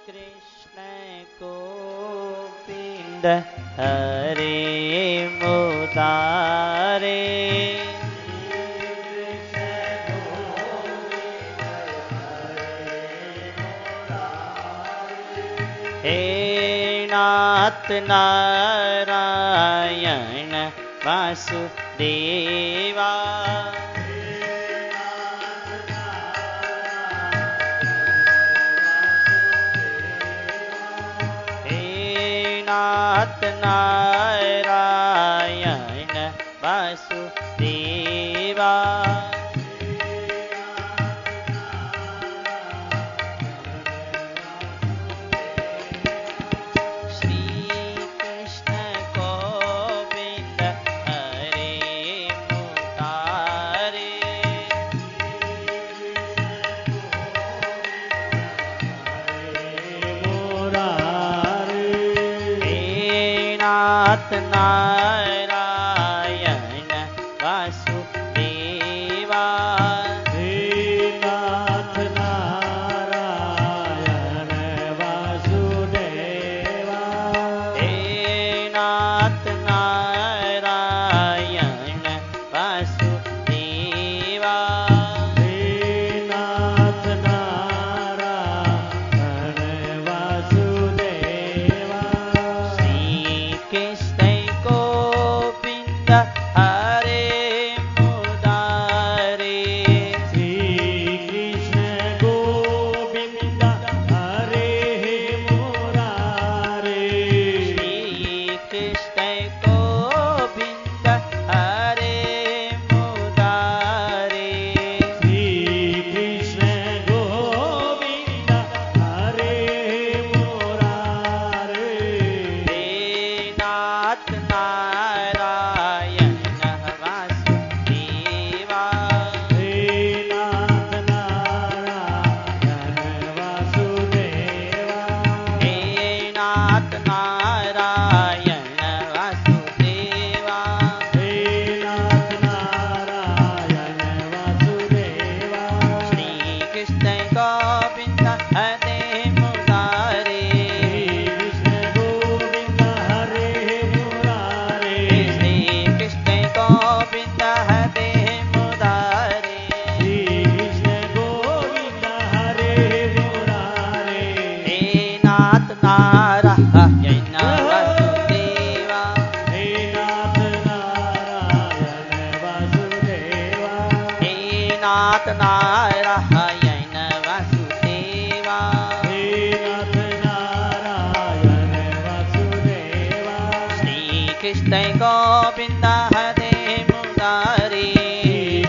कृष्ण गोविंद हरे मुरारे हे नाथ नारायण वासुदेवा नाथ नारायण वासुदेवा श्री कृष्ण गोविंद हरे मुरारे नाथ नारायण वासुदेवा हे नाथ नारायण वासुदेवा हे नाथ नारायण वासुदेवा हे नाथ नारायण वासुदेवा श्री कृष्ण गोविंद हरे मुरारे श्री कृष्ण गोविंद हरे मुरारे श्री कृष्ण गोविंद हरे मुरारे श्री कृष्ण गोविंद हरे मुरारे हे नाथ नारायण वासुदेवा हे नाथ नारायण वासुदेवा हे नाथ नारायण वासुदेवा हे नाथ नारायण वासुदेवा श्री कृष्ण गोविंद हरे मुरारे कृष्ण गोविंद हरे मुरारे श्री कृष्ण गोविंद हरे मुरारे श्री कृष्ण गोविंद हरे मुरारे हे नाथ नारायण वासुदेवा हे नाथ नारायण वासुदेवा हे नाथ नारायण वासुदेवा हे नाथ नारायण वासुदेवा श्री कृष्ण गोविंद हरे मुरारे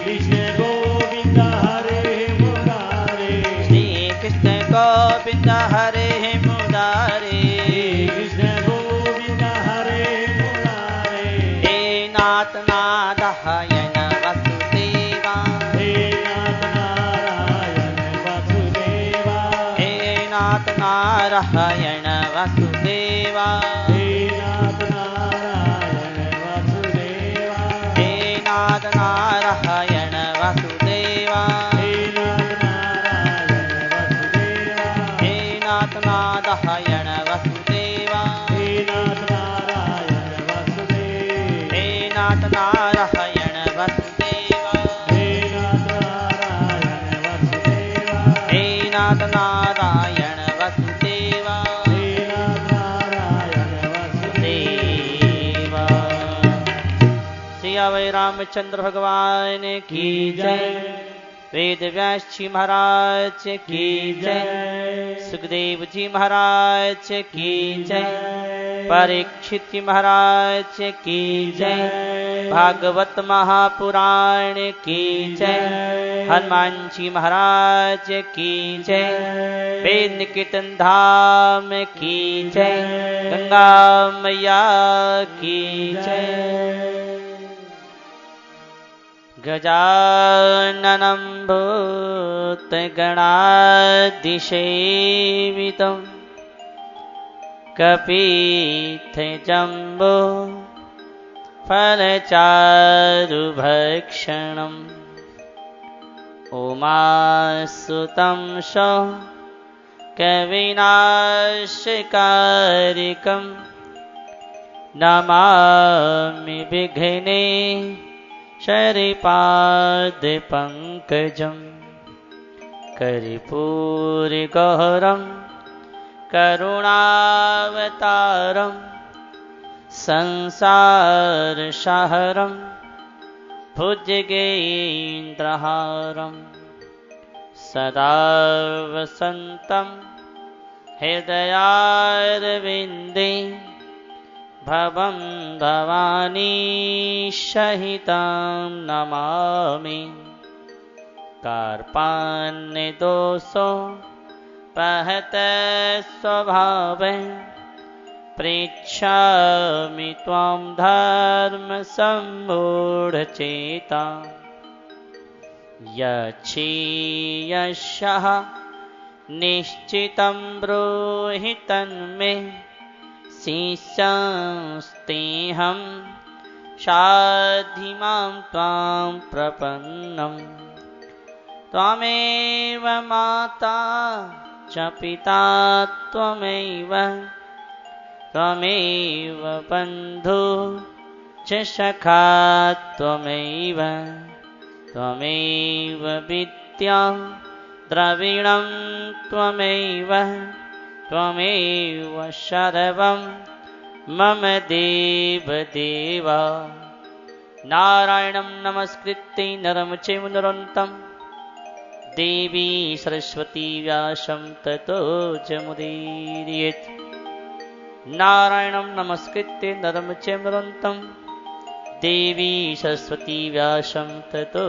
कृष्ण गोविंद हरे मुरारे श्री कृष्ण गोविंद हरे मुरारे कृष्ण गोविंद हरे मुरारे हे नाथ नारायण वासुदेवा हे नाथ नारायण वासुदेवा हे नाथ नारायण वासुदेवा हे नाथ नारायण वासुदेवा हे नाथ नारायण वासुदेवा हे नाथ नारायण वासुदेवा हे नाथ नारायण वासुदेवा हे नाथ नारायण वासुदेवा हे नाथ नारायण वासुदेवा हे नाथ नारायण वासुदेवा श्री अवै रामचंद्र भगवान की जय वेद व्यास जी महाराज की जय सुखदेव जी महाराज की जय परीक्षित जी महाराज की जय भागवत महापुराण की जय हनुमान जी महाराज की जय वेद कीर्तन धाम की जय गंगा मैया की जय गजाननं भूतगणाधिसेवितं कपित्थजम्बो फलचारुभक्षणम् उमासुतं स कविनाशकारिकं नमामि विघ्नेश्वरपादपङ्कजं कर्पूरगौरं करुणावतारं संसारसारं भुजगेन्द्रहारं सदा वसन्तं हृदयारविन्दे भवं भवानी सहितं नमामि कार्पाण्यदोषो पहते स्वभावे पृच्छामि त्वां धर्मसम्मूढचेता यच्छीयशः निश्चितं ब्रूहि तन्मे शिष्यस्तेऽहं शाधिमां त्वां प्रपन्नम् त्वमेव माता च पिता त्वमेव त्वमेव बन्धु च सखा त्वमेव त्वमेव विद्या द्रविणं त्वमेव त्वमेव सर्वं मम देवदेव नारायणं नमस्कृत्य नरं चैव नरोत्तमं देवी सरस्वती व्यासं ततो जयमुदीरयेत् नारायणं नमस्कृत्य नरं चैव नरोत्तमं देवी सरस्वती व्यासं ततो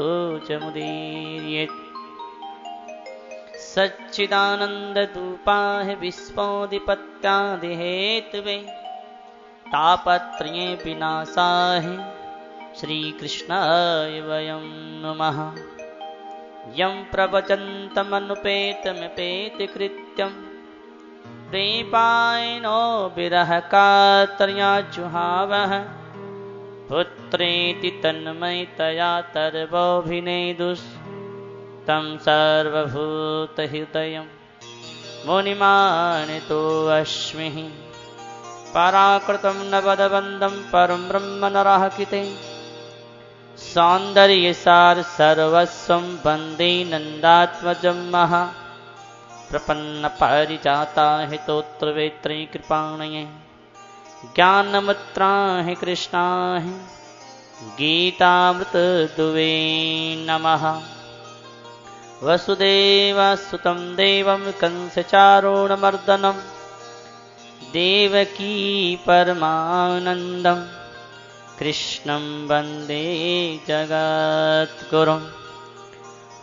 जयमुदीरयेत् सच्चिदानन्दरूपाय विश्वोदिपत्यादिहेतवे तापत्रये विनाशाय श्रीकृष्णाय वयं नमः यं प्रवचन्तमनुपेतमपेतकृत्यं प्रेपायनो विरहकातर्या जुहावः पुत्रेति तन्मयतया तर्वोऽभिनेदुस् तं सर्वभूतहृदयं मुनिमानितोऽस्मि पराकृतं नवदवन्दं परं ब्रह्म नराकृते सौन्दर्यसार सर्वस्वं वन्दे नन्दात्मजं महा प्रपन्नपारिजाताय स्तोत्रवेत्रै कृपाणये ज्ञानमुद्राय कृष्णाय गीतामृतदुवे नमः वसुदेवसुतं देवं कंसचारूणमर्दनं देवकी परमानन्दं कृष्णं वन्दे जगद्गुरुं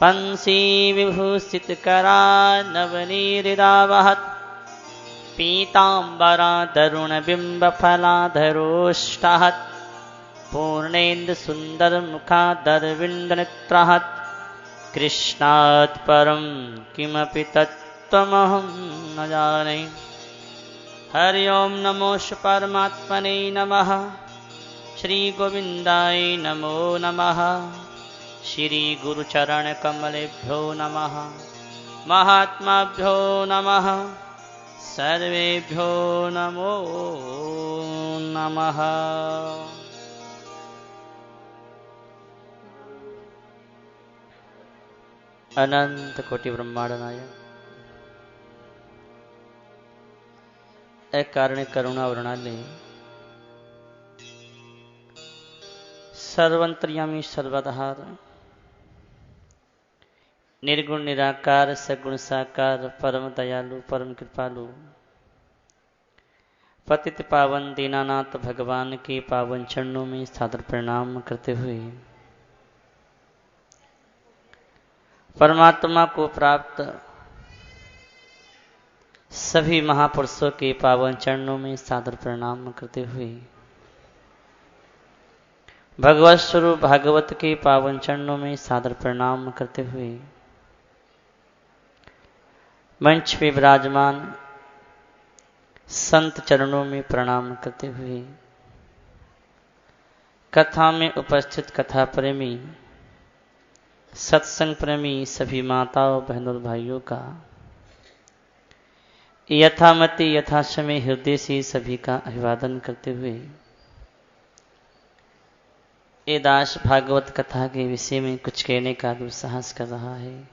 पंसीविभूषितकरानवनीहृदावहत् पीताम्बरादरुणबिम्बफलाधरोष्टहत् पूर्णेन्दुसुन्दरमुखादरविन्दनेत्रहत् कृष्णात् परं किमपि तत्त्वमहं न जाने हरि ओं नमोऽस्तु परमात्मने नमः श्रीगोविन्दाय नमो नमः श्रीगुरुचरणकमलेभ्यो नमः महात्माभ्यो नमः सर्वेभ्यो नमो नमः अनंत कोटि ब्रह्मांड नायक अकारण करुणा वर्णाले सर्वंतर्यामी सर्वाधार निर्गुण निराकार सगुण साकार परम दयालु परम कृपालु पतित पावन दीनानाथ भगवान के पावन चरणों में सादर प्रणाम करते हुए परमात्मा को प्राप्त सभी महापुरुषों के पावन चरणों में सादर प्रणाम करते हुए भगवत स्वरूप भागवत के पावन चरणों में सादर प्रणाम करते हुए मंच पे विराजमान संत चरणों में प्रणाम करते हुए कथा में उपस्थित कथा प्रेमी सत्संग प्रेमी सभी माताओं बहनों भाइयों का यथामति यथासमय हृदय से सभी का अभिवादन करते हुए ये दास भागवत कथा के विषय में कुछ कहने का दुस्साहस कर रहा है।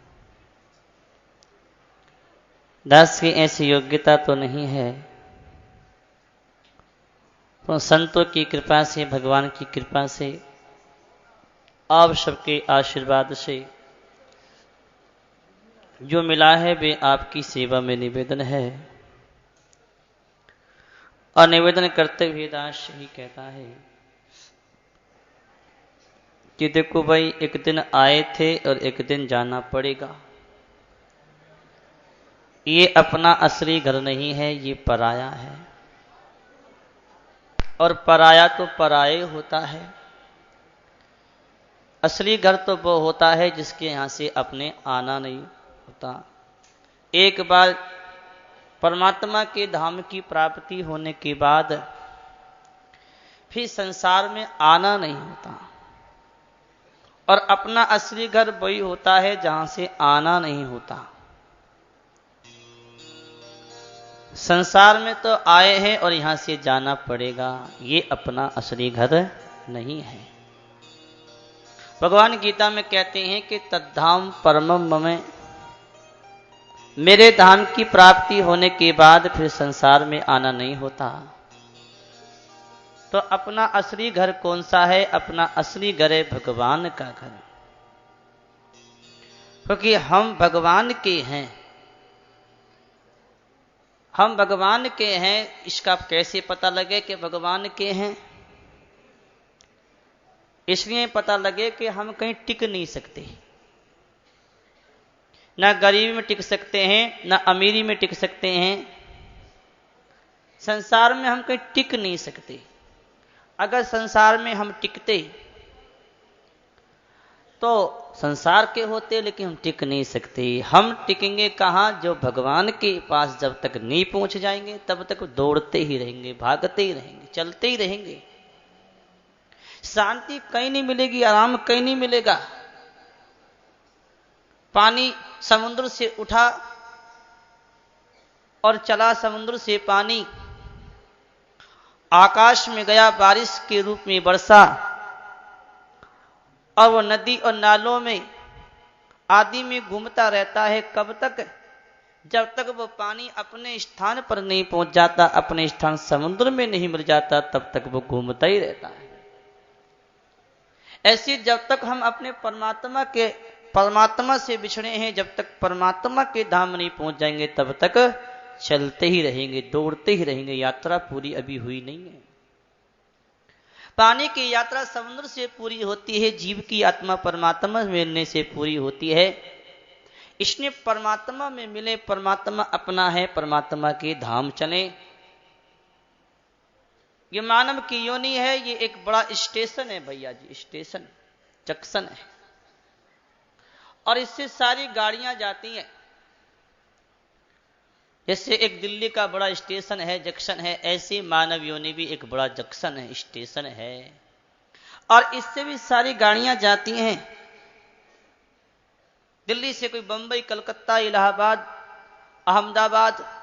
दास की ऐसी योग्यता तो नहीं है, तो संतों की कृपा से, भगवान की कृपा से, आप सबके आशीर्वाद से जो मिला है वे आपकी सेवा में निवेदन है। और निवेदन करते हुए दास ही कहता है कि देखो भाई, एक दिन आए थे और एक दिन जाना पड़ेगा। ये अपना असली घर नहीं है, ये पराया है। और पराया तो पराये होता है, असली घर तो वो होता है जिसके यहां से अपने आना नहीं होता। एक बार परमात्मा के धाम की प्राप्ति होने के बाद फिर संसार में आना नहीं होता। और अपना असली घर वही होता है जहां से आना नहीं होता। संसार में तो आए हैं और यहां से जाना पड़ेगा, ये अपना असली घर नहीं है। भगवान गीता में कहते हैं कि तद्धाम परमम मम, मेरे धाम की प्राप्ति होने के बाद फिर संसार में आना नहीं होता। तो अपना असली घर कौन सा है? अपना असली घर है भगवान का घर, क्योंकि हम भगवान के हैं। हम भगवान के हैं, इसका कैसे पता लगे कि भगवान के हैं? इसलिए पता लगे कि हम कहीं टिक नहीं सकते, ना गरीबी में टिक सकते हैं, ना अमीरी में टिक सकते हैं। संसार में हम कहीं टिक नहीं सकते। अगर संसार में हम टिकते तो संसार के होते, लेकिन हम टिक नहीं सकते। हम टिकेंगे कहां? जो भगवान के पास जब तक नहीं पहुंच जाएंगे तब तक दौड़ते ही रहेंगे, भागते ही रहेंगे, चलते ही रहेंगे। शांति कहीं नहीं मिलेगी, आराम कहीं नहीं मिलेगा। पानी समुद्र से उठा और चला समुद्र से पानी, आकाश में गया, बारिश के रूप में बरसा, और वो नदी और नालों में आदि में घूमता रहता है। कब तक? जब तक वो पानी अपने स्थान पर नहीं पहुंच जाता, अपने स्थान समुद्र में नहीं मिल जाता, तब तक वो घूमता ही रहता है। ऐसे जब तक हम अपने परमात्मा से बिछड़े हैं, जब तक परमात्मा के धाम नहीं पहुंच जाएंगे तब तक चलते ही रहेंगे, दौड़ते ही रहेंगे। यात्रा पूरी अभी हुई नहीं है। पानी की यात्रा समुद्र से पूरी होती है, जीव की आत्मा परमात्मा मिलने से पूरी होती है। इसने परमात्मा में मिले, परमात्मा अपना है, परमात्मा के धाम चले। ये मानव की योनि है, ये एक बड़ा स्टेशन है भैया जी, स्टेशन, जंक्शन है। और इससे सारी गाड़ियां जाती हैं। जैसे एक दिल्ली का बड़ा स्टेशन है, जंक्शन है, ऐसे मानव योनि भी एक बड़ा जंक्शन है, स्टेशन है। और इससे भी सारी गाड़ियां जाती हैं। दिल्ली से कोई बंबई, कलकत्ता, इलाहाबाद, अहमदाबाद,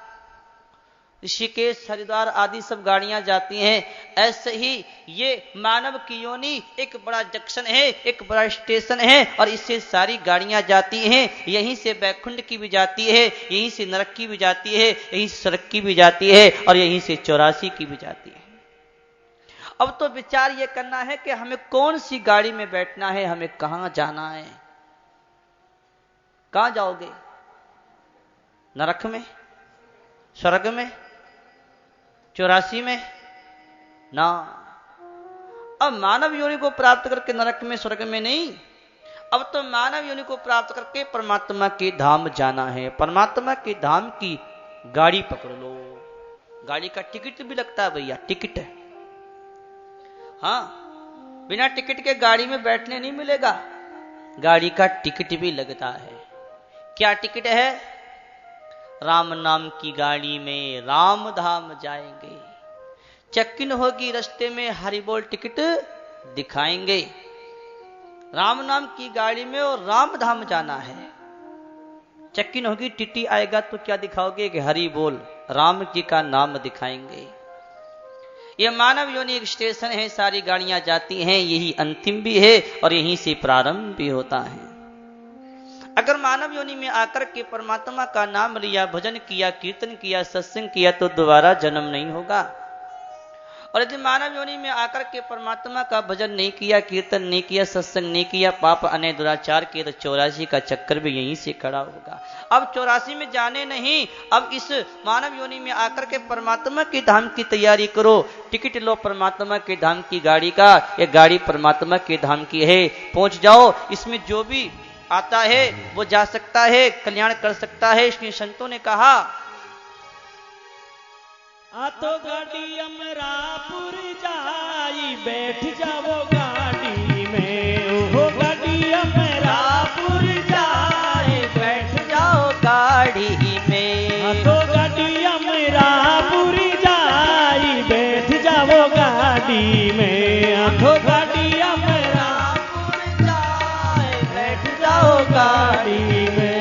ऋषिकेश, हरिद्वार आदि सब गाड़ियां जाती हैं। ऐसे ही ये मानव की योनि एक बड़ा जंक्शन है, एक बड़ा स्टेशन है, और इससे सारी गाड़ियां जाती हैं। यहीं से बैकुंठ की भी जाती है, यहीं से नरक की भी जाती है, यहीं से स्वर्ग की भी जाती है, और यहीं से 84 की भी जाती है। अब तो विचार ये करना है कि हमें कौन सी गाड़ी में बैठना है, हमें कहां जाना है। कहां जाओगे? नरक में, स्वर्ग में, 84 में ना। अब मानव योनि को प्राप्त करके नरक में, स्वर्ग में नहीं, अब तो मानव योनि को प्राप्त करके परमात्मा के धाम जाना है। परमात्मा के धाम की गाड़ी पकड़ लो। गाड़ी का टिकट भी लगता है भैया, टिकट। हाँ, बिना टिकट के गाड़ी में बैठने नहीं मिलेगा, गाड़ी का टिकट भी लगता है। क्या टिकट है? राम नाम की गाड़ी में राम धाम जाएंगे। चेक-इन होगी रास्ते में, हरि बोल टिकट दिखाएंगे। राम नाम की गाड़ी में और राम धाम जाना है। चेक-इन होगी, टीटी आएगा तो क्या दिखाओगे कि हरि बोल, राम जी का नाम दिखाएंगे। ये मानव योनि एक स्टेशन है, सारी गाड़ियां जाती हैं, यही अंतिम भी है और यहीं से प्रारंभ भी होता है। अगर मानव योनि में आकर के परमात्मा का नाम लिया, भजन किया, कीर्तन किया, सत्संग किया तो दोबारा जन्म नहीं होगा। और यदि मानव योनि में आकर के परमात्मा का भजन नहीं किया, कीर्तन नहीं किया, सत्संग नहीं किया, पाप अन्य दुराचार किए तो 84 का चक्कर भी यहीं से खड़ा होगा। अब 84 में जाने नहीं, अब इस मानव योनि में आकर के परमात्मा के धाम की तैयारी करो। टिकट लो परमात्मा के धाम की गाड़ी का, ये गाड़ी परमात्मा के धाम की है, पहुंच जाओ। इसमें जो भी आता है वो जा सकता है, कल्याण कर सकता है। इसलिए संतों ने कहा आ तो गाड़ी अमरापुर जाई, बैठ जाओ गाड़ी में। ओहो गाड़ी अमरापुर जाई, बैठ जाओ गाड़ी में। आ तो गाड़ी अमरापुर जाई, बैठ जाओ गाड़ी में। आ तो गाड़ी अमरापुर जाई, बैठ जाओ गाड़ी में।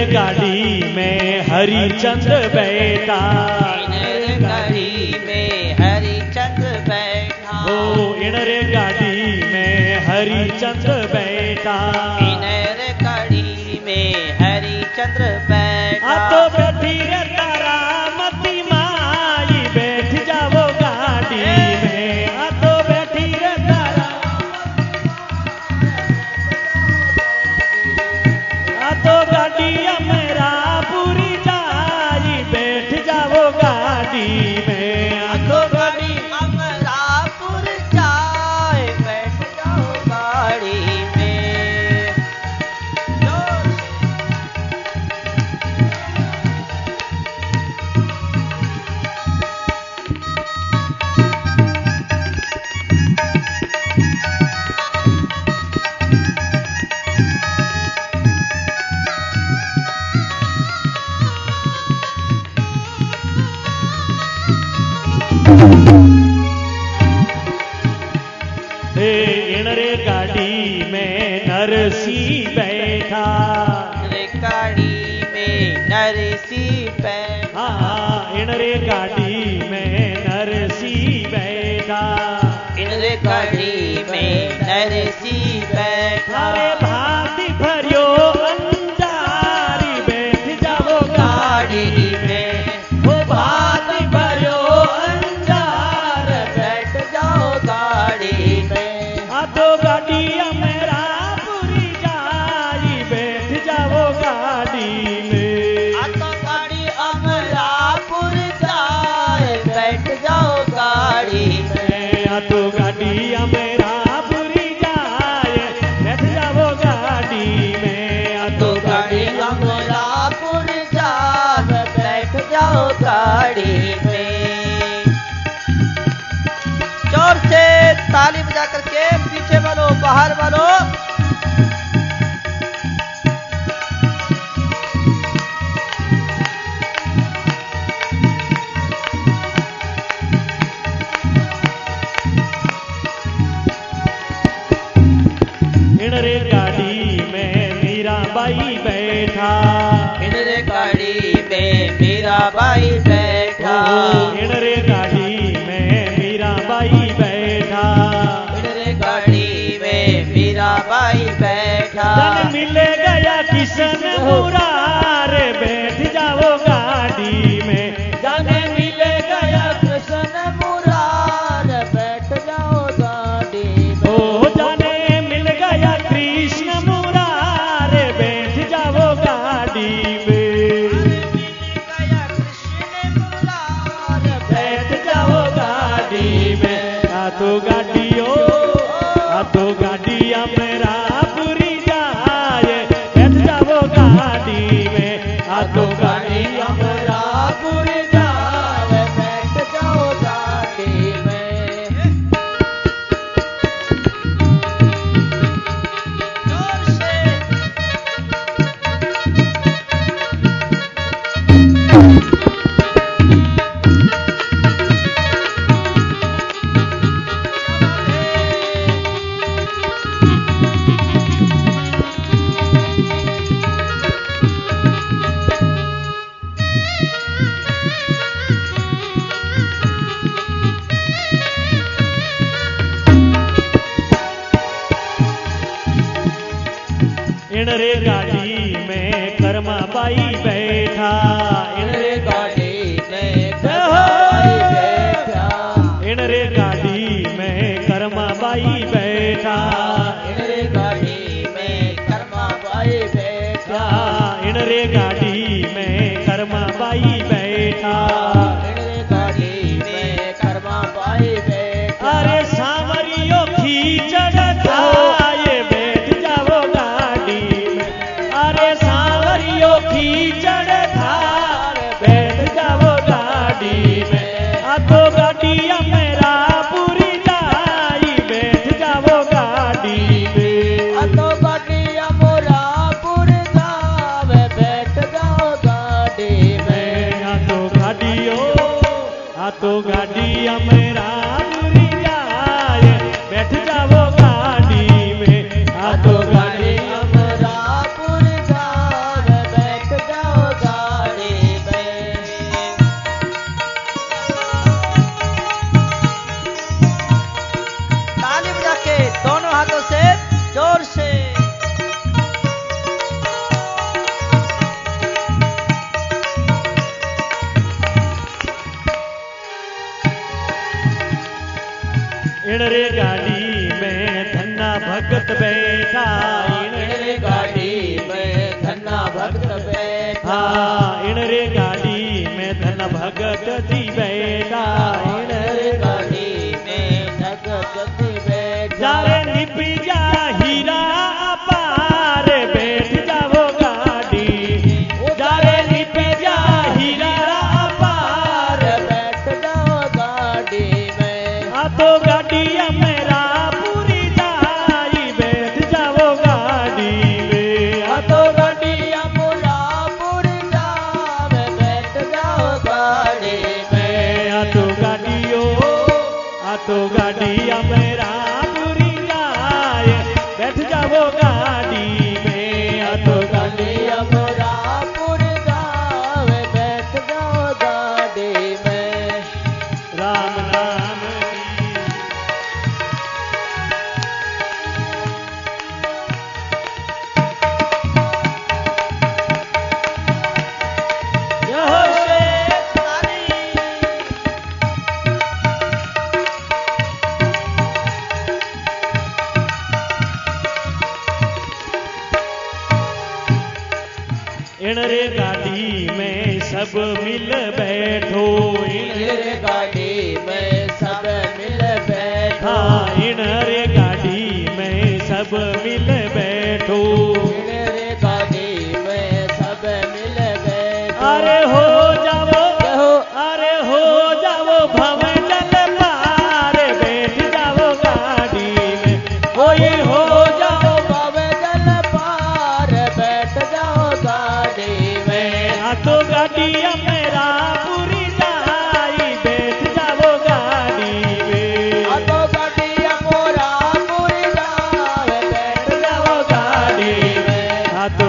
गाड़ी में हरिचंद्र बैठा, गाड़ी में हरिचंद्र बैठा, हो इनर गाड़ी में हरिचंद्र बैठा, इनर गाड़ी में हरिचंद्र बैठा। तो बैठी रे तारामती माई, बैठ जाओ गाड़ी में। तो बैठी रे तो गाड़ी अमरापुर जाई, बैठ जाओ गाड़ी में। तो गाड़ी अमरापुर जाए, बैठ जाओ गाड़ी में। इनरे गाड़ी में नरसी बैठा, गाड़ी में नरसी बैठा, इनरे गाड़ी में नरसी बैठा, इनरे गाड़ी में नरसी बैठा। अरे भाती भरियो अंधारी, बैठ जाओ गाड़ी में। वो भाती भरियो अंधार, बैठ जाओ गाड़ी में। तो गाड़ी अमरापुर जाई, बैठ जाओ गाड़ी में। तो गाड़ी अमरापुर जाए, बैठ जाओ गाड़ी में। तो गाड़ी अमरापुर जाए, बैठ जाओ गाड़ी में। तो गाड़ी अमरापुर जाए, बैठ जाओ गाड़ी में। जोर से ताली बजा करके पीछे वालों, बाहर वालों। इनरे गाड़ी में मीराबाई बैठा, इनरे गाड़ी में मीराबाई बैठा, इनरे गाड़ी में मीराबाई बैठा, इनरे गाड़ी में मीराबाई बैठा। जन मिले गया किशन मुरारे, बैठ जाओ गाड़ी में। जन मिले गया कृष्ण मुरार, बैठ जाओ गाड़ी में। ओ जाने मिल गया कृष्ण मुरारे, बैठ जाओ गाड़ी में। मिल गया कृष्ण मुरार, बैठ इन रे गाड़ी में कर्मा बाई बैठा, इन रे गाड़ी में कर्मा बाई बैठा, इन रे गाड़ी में कर्मा बाई बैठा, इन रे गाड़ी में कर्मा बाई बैठा, इन रे गाड़ी में कर्मा बाई बैठा, इन रे गाड़ी में कर्मा बाई बैठा। अरे सांवरियों खींचड़ था ये बैठ जाओ गाड़ी में, अरे सांवरियों खींचड़ था बैठ जाओ गाड़ी में, अब तो गाड़ियां मेरा पूरी जाई बैठ जाओ गाड़ी में, अब तो गाड़ियां मोरा पूरी जावे बैठ जाओ गाड़ी में, आ तो गाड़ियां मेरा पूरी जाए बैठ जाओ गाड़ी में, आ तो गाड़ियां मोरा पूरी जावे बैठ जाओ गाड़ी में। ताली बजा के दोनों हाथों से जोर से इन रे गाड़ी में धन्ना भगत बैठा, इन रे गाड़ी में धन्ना भक्त बैठा, इन रे गाड़ी में धन भगत जी बैठा, इन रे गाड़ी में भगत जी बैठा, जारे निपी जा हीरा पार बैठ जाओ गाड़ी, जारे निपी जा हीरा पार बैठ जाओ गाड़ी में, आ तो गाड़ियां मेरा पूरी जाई बैठ जाओ गाड़ी में, आ तो गाड़ियां मोरा पूरी जावे बैठ जाओ गाड़ी में, आ तो गाड़ियां मेरा पूरी जाए बैठ जाओ गाड़ी में, आ तो गाड़ियां मोरा पूरी जावे बैठ जाओ गाड़ी में। राम नाम की जोर से ताली। इन रे गाड़ी में सब मिल बैठो, इन रे गाड़ी में सब मिल बैठो, इन रे गाड़ी में सब मिल बैठो, रे गाड़ी में सब मिल बैठो, अरे हो जाओ भव जल पार बैठ जाओ गाड़ी में, कोई हो जाओ बाबे जल पार बैठ जाओ गाड़ी में, आ तो गाड़ियां मेरा पूरी जाई बैठ जाओ गाड़ी में, आ तो गाड़ियां मोरा पूरी जावे बैठ जाओ गाड़ी में, आ तो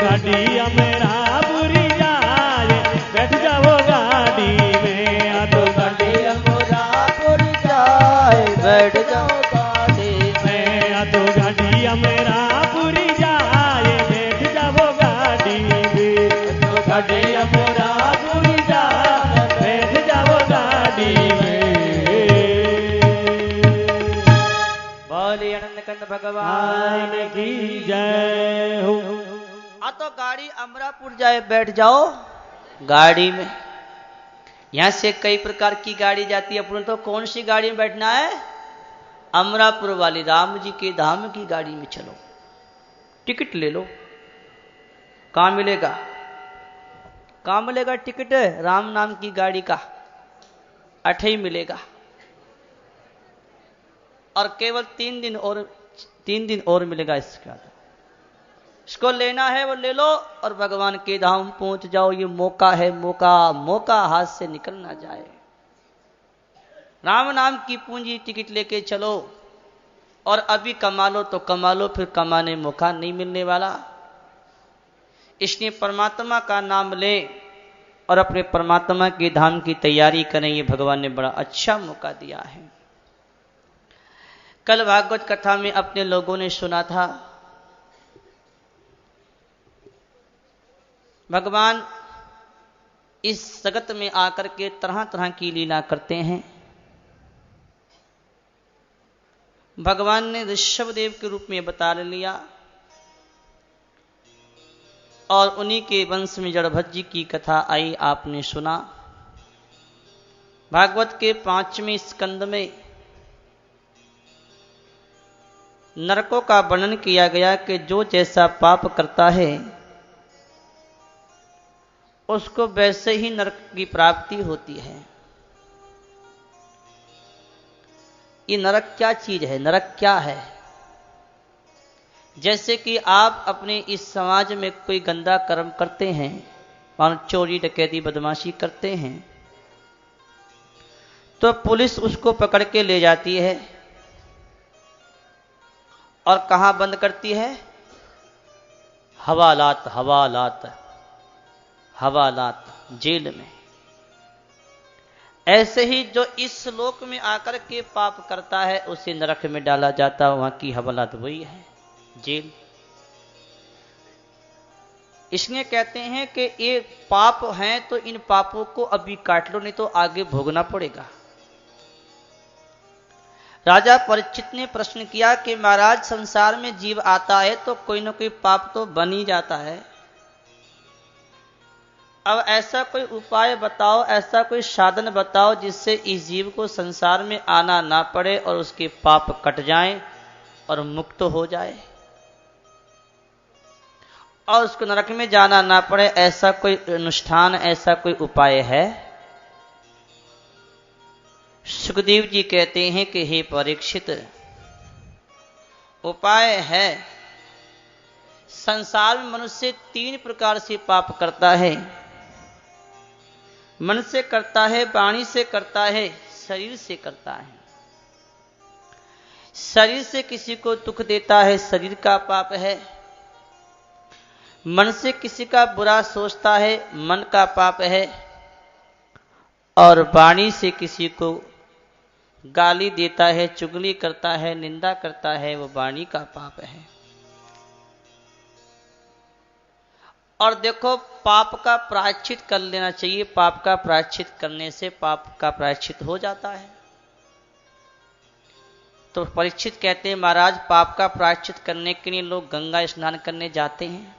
गाड़ियां मेरा पूरी जाए बैठ जाओ गाड़ी में, आ तो गाड़ियां मोरा पूरी जाए बैठ जाओ गाड़ी में, आ तो गाड़ियां मेरा पूरी जाए बैठ जाओ गाड़ी में, तो गाड़ियां मोरा पूरी जाए बैठ जाओ गाड़ी में। बोले आनंद कंद भगवान भगवान की जय हो। आ तो गाड़ी अमरापुर जाए बैठ जाओ गाड़ी में। यहां से कई प्रकार की गाड़ी जाती है, अपन तो कौन सी गाड़ी में बैठना है? अमरापुर वाली राम जी के धाम की गाड़ी में चलो, टिकट ले लो। कहां मिलेगा? कहां मिलेगा टिकट? राम नाम की गाड़ी का 8 ही मिलेगा, और केवल 3 दिन और मिलेगा। इसको लेना है वो ले लो और भगवान के धाम पहुंच जाओ। ये मौका है, मौका हाथ से निकल ना जाए। राम नाम की पूंजी टिकट लेके चलो, और अभी कमा लो तो कमा लो, फिर कमाने मौका नहीं मिलने वाला। इसलिए परमात्मा का नाम लें और अपने परमात्मा के धाम की तैयारी करें। ये भगवान ने बड़ा अच्छा मौका दिया है। कल भागवत कथा में अपने लोगों ने सुना था, भगवान इस जगत में आकर के तरह तरह की लीला करते हैं। भगवान ने ऋषभदेव के रूप में बता लिया और उन्हीं के वंश में जड़भज्जी की कथा आई, आपने सुना। भागवत के 5वें स्कंद में नरकों का वर्णन किया गया कि जो जैसा पाप करता है उसको वैसे ही नरक की प्राप्ति होती है। ये नरक क्या चीज है? नरक क्या है? जैसे कि आप अपने इस समाज में कोई गंदा कर्म करते हैं, मानो चोरी डकैती बदमाशी करते हैं, तो पुलिस उसको पकड़ के ले जाती है और कहां बंद करती है? हवालात, हवालात, हवालात, जेल में। ऐसे ही जो इस लोक में आकर के पाप करता है उसे नरक में डाला जाता, वहां की हवालात वही है, जेल। इसलिए कहते हैं कि ये पाप हैं तो इन पापों को अभी काट लो, नहीं तो आगे भोगना पड़ेगा। राजा परीक्षित ने प्रश्न किया कि महाराज, संसार में जीव आता है तो कोई ना कोई पाप तो बन ही जाता है। अब ऐसा कोई उपाय बताओ, ऐसा कोई साधन बताओ जिससे इस जीव को संसार में आना ना पड़े और उसके पाप कट जाएं और मुक्त हो जाए और उसको नरक में जाना ना पड़े। ऐसा कोई अनुष्ठान, ऐसा कोई उपाय है? सुखदेव जी कहते हैं कि हे परीक्षित, उपाय है। संसार में मनुष्य 3 प्रकार से पाप करता है। मन से करता है, वाणी से करता है, शरीर से करता है। शरीर से किसी को दुख देता है, शरीर का पाप है। मन से किसी का बुरा सोचता है, मन का पाप है। और वाणी से किसी को गाली देता है, चुगली करता है, निंदा करता है, वो वाणी का पाप है। और देखो, पाप का प्रायश्चित कर लेना चाहिए। पाप का प्रायश्चित करने से पाप का प्रायश्चित हो जाता है। तो परीक्षित कहते हैं, महाराज, पाप का प्रायश्चित करने के लिए लोग गंगा स्नान करने जाते हैं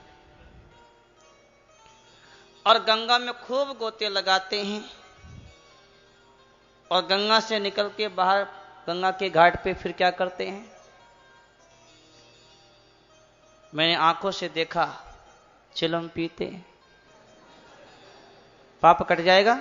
और गंगा में खूब गोते लगाते हैं और गंगा से निकल के बाहर गंगा के घाट पे फिर क्या करते हैं? मैंने आंखों से देखा, चिलम पीते। पाप कट जाएगा?